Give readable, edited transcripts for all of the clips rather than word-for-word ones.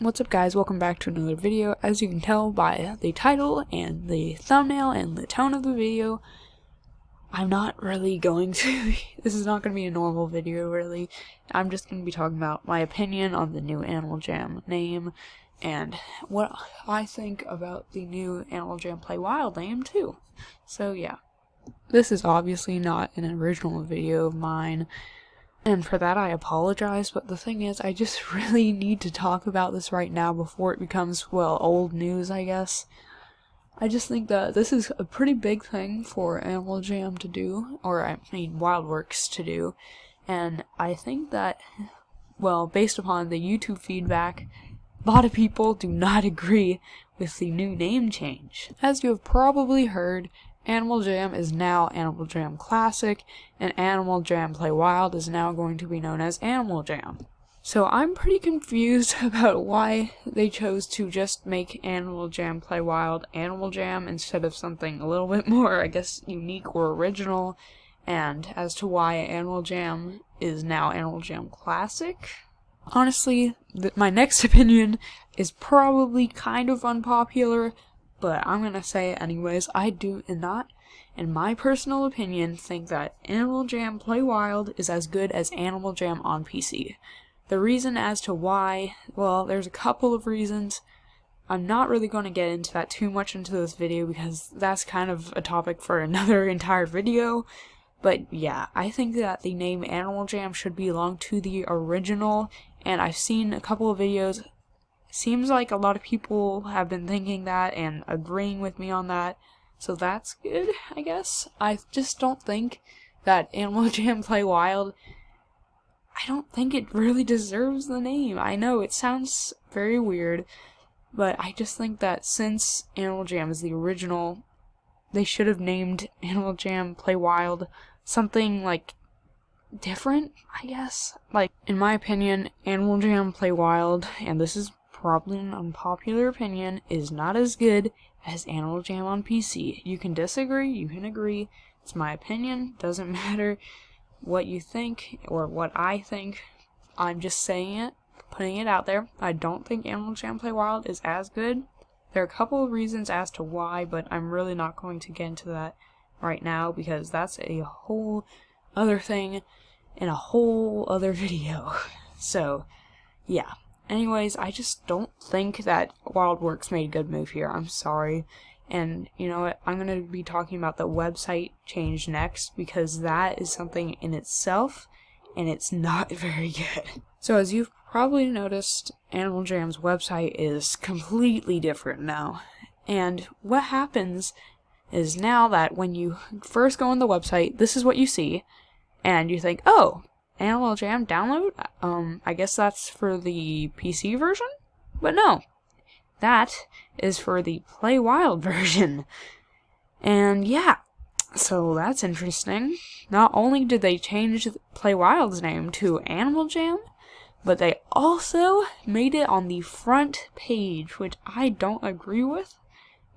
What's up guys, welcome back to another video. As you can tell by the title and the thumbnail and the tone of the video, I'm not really going to this is not going to be a normal video really. I'm just going to be talking about my opinion on the new Animal Jam name and what I think about the new Animal Jam Play Wild name too. So yeah, this is obviously not an original video of mine. And for that I apologize, but the thing is, I just really need to talk about this right now before it becomes, well, old news, I guess. I just think that this is a pretty big thing for Animal Jam to do, or I mean WildWorks to do, and I think that, well, based upon the YouTube feedback, a lot of people do not agree with the new name change. As you have probably heard, Animal Jam is now Animal Jam Classic, and Animal Jam Play Wild is now going to be known as Animal Jam. So I'm pretty confused about why they chose to just make Animal Jam Play Wild Animal Jam instead of something a little bit more, I guess, unique or original, and as to why Animal Jam is now Animal Jam Classic. Honestly, my next opinion is probably kind of unpopular, but I'm gonna say it anyways. I do not, in my personal opinion, think that Animal Jam Play Wild is as good as Animal Jam on PC. The reason as to why, well, there's a couple of reasons. I'm not really going to get into that too much into this video because that's kind of a topic for another entire video. But yeah, I think that the name Animal Jam should belong to the original, and I've seen a couple of videos. Seems like a lot of people have been thinking that and agreeing with me on that, so that's good, I guess. I just don't think that Animal Jam Play Wild, I don't think it really deserves the name. I know it sounds very weird, but I just think that since Animal Jam is the original, they should have named Animal Jam Play Wild something like different, I guess. Like, in my opinion, Animal Jam Play Wild, and this is probably an unpopular opinion, is not as good as Animal Jam on PC. You can disagree, you can agree. It's my opinion. Doesn't matter what you think or what I think. I'm just saying it, putting it out there. I don't think Animal Jam Play Wild is as good. There are a couple of reasons as to why, but I'm really not going to get into that right now because that's a whole other thing in a whole other video. So, yeah. Anyways, I just don't think that WildWorks made a good move here. I'm sorry. And you know what? I'm going to be talking about the website change next because that is something in itself and it's not very good. So as you've probably noticed, Animal Jam's website is completely different now. And what happens is now that when you first go on the website, this is what you see. And you think, oh, Animal Jam download? I guess that's for the PC version? But no, that is for the Play Wild version. And yeah, so that's interesting. Not only did they change Play Wild's name to Animal Jam, but they also made it on the front page, which I don't agree with,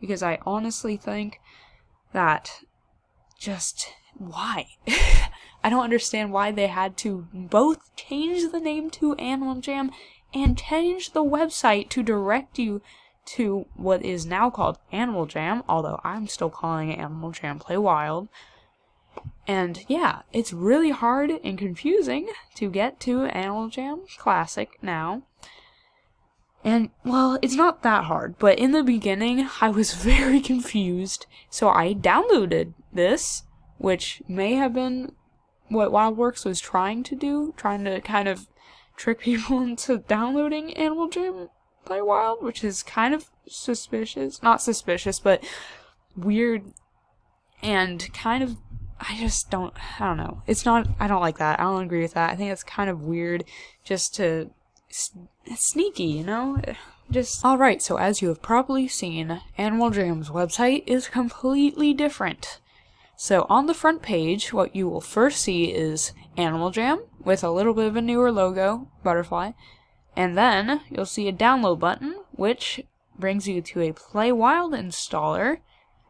because I honestly think that just, why? I don't understand why they had to both change the name to Animal Jam and change the website to direct you to what is now called Animal Jam, although I'm still calling it Animal Jam Play Wild. And yeah, it's really hard and confusing to get to Animal Jam Classic now. And, well, it's not that hard, but in the beginning, I was very confused, so I downloaded this, which may have been what WildWorks was trying to do, trying to kind of trick people into downloading Animal Jam Play Wild, which is kind of suspicious. Not suspicious, but weird, and kind of, I don't know. I don't like that. I don't agree with that. I think it's kind of weird just to, it's sneaky, you know? Alright, so as you have probably seen, Animal Jam's website is completely different. So on the front page, what you will first see is Animal Jam with a little bit of a newer logo, butterfly, and then you'll see a download button, which brings you to a Play Wild installer.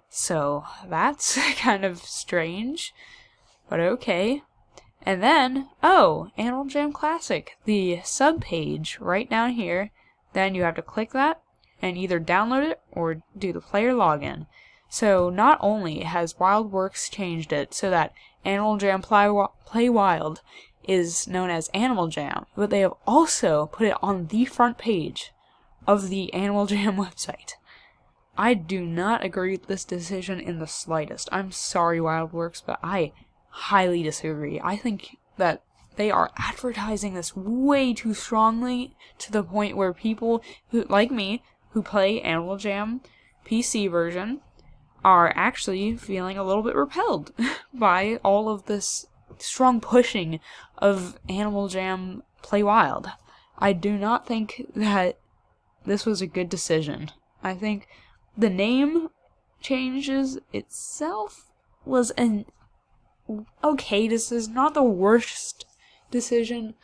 So that's kind of strange, but okay. And then, oh, Animal Jam Classic, the sub page right down here then you have to click that and either download it or do the player login. So not only has WildWorks changed it so that Animal Jam Play Wild is known as Animal Jam, but they have also put it on the front page of the Animal Jam website. I do not agree with this decision in the slightest. I'm sorry, WildWorks, but I highly disagree. I think that they are advertising this way too strongly to the point where people who, like me, who play Animal Jam PC version, are actually feeling a little bit repelled by all of this strong pushing of Animal Jam Play Wild. I do not think that this was a good decision. I think the name changes itself was an okay decision, not the worst decision,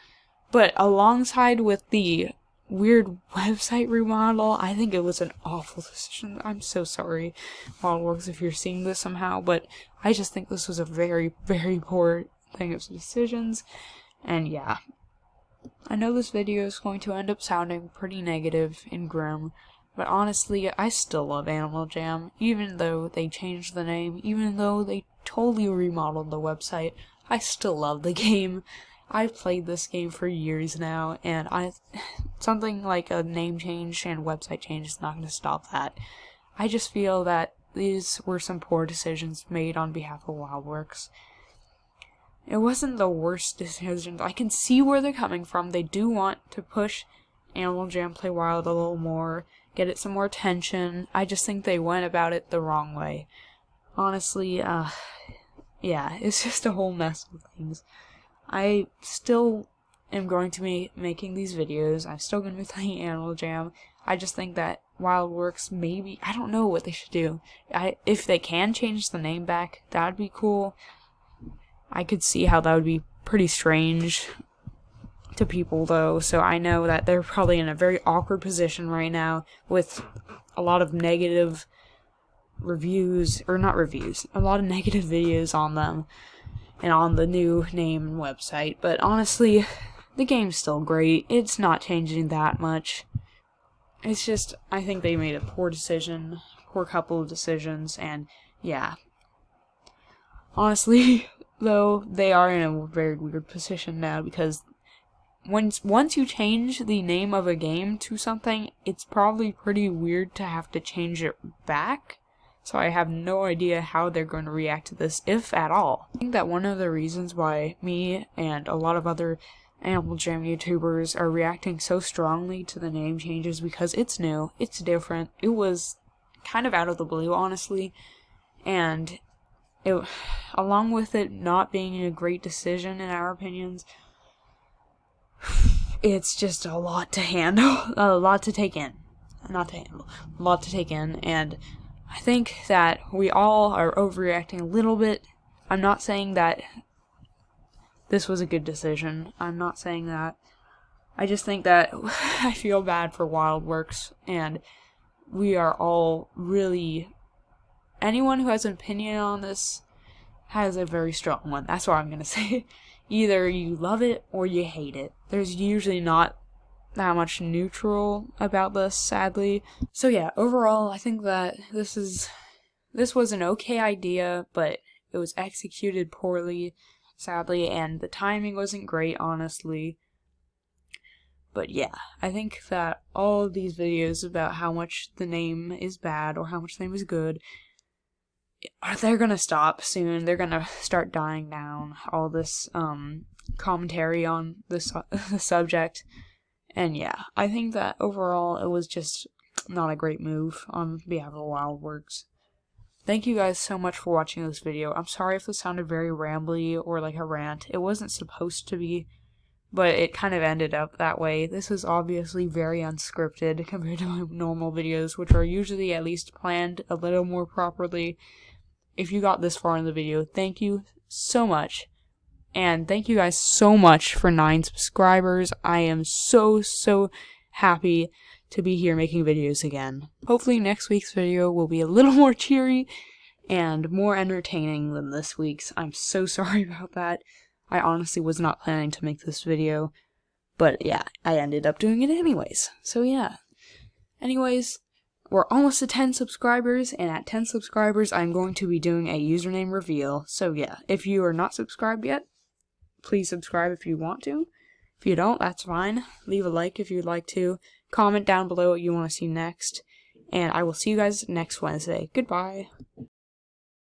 but alongside with the weird website remodel, I think it was an awful decision. I'm so sorry, WildWorks, if you're seeing this somehow, but I just think this was a very, very poor thing of decisions, and yeah. I know this video is going to end up sounding pretty negative and grim, but honestly, I still love Animal Jam, even though they changed the name, even though they totally remodeled the website. I still love the game. I've played this game for years now, and something like a name change and website change is not going to stop that. I just feel that these were some poor decisions made on behalf of WildWorks. It wasn't the worst decisions. I can see where they're coming from. They do want to push Animal Jam Play Wild a little more, get it some more attention. I just think they went about it the wrong way. Honestly, yeah, it's just a whole mess of things. I still am going to be making these videos. I'm still going to be playing Animal Jam. I just think that WildWorks, maybe, I don't know what they should do. If they can change the name back, that would be cool. I could see how that would be pretty strange to people, though, so I know that they're probably in a very awkward position right now with a lot of negative reviews, or not reviews, a lot of negative videos on them and on the new name and website, but honestly, the game's still great. It's not changing that much. It's just, I think they made a poor decision, poor couple of decisions, and yeah. Honestly, though, they are in a very weird position now, because once you change the name of a game to something, it's probably pretty weird to have to change it back. So I have no idea how they're going to react to this, if at all. I think that one of the reasons why me and a lot of other Animal Jam YouTubers are reacting so strongly to the name changes because it's new, it's different, it was kind of out of the blue, honestly, and along with it not being a great decision in our opinions, it's just a lot to handle, a lot to take in, a lot to take in, and I think that we all are overreacting a little bit. I'm not saying that this was a good decision, I'm not saying that. I just think that I feel bad for WildWorks, and we are all really, anyone who has an opinion on this has a very strong one. That's what I'm gonna say. Either you love it or you hate it. There's usually not that much neutral about this, sadly. So yeah, overall, I think that this was an okay idea, but it was executed poorly, sadly, and the timing wasn't great, honestly. But yeah, I think that all of these videos about how much the name is bad or how much the name is good, they're gonna stop soon. They're gonna start dying down, all this commentary on the subject. And yeah, I think that overall it was just not a great move on behalf of WildWorks. Thank you guys so much for watching this video. I'm sorry if this sounded very rambly or like a rant. It wasn't supposed to be, but it kind of ended up that way. This is obviously very unscripted compared to my normal videos, which are usually at least planned a little more properly. If you got this far in the video, thank you so much. And thank you guys so much for 9 subscribers. I am so happy to be here making videos again. Hopefully next week's video will be a little more cheery and more entertaining than this week's. I'm so sorry about that. I honestly was not planning to make this video, But yeah, I ended up doing it anyways. So yeah. Anyways, we're almost at 10 subscribers, and at 10 subscribers, I'm going to be doing a username reveal. So yeah, if you are not subscribed yet, please subscribe if you want to. If you don't, that's fine. Leave a like if you'd like to. Comment down below what you want to see next. And I will see you guys next Wednesday. Goodbye.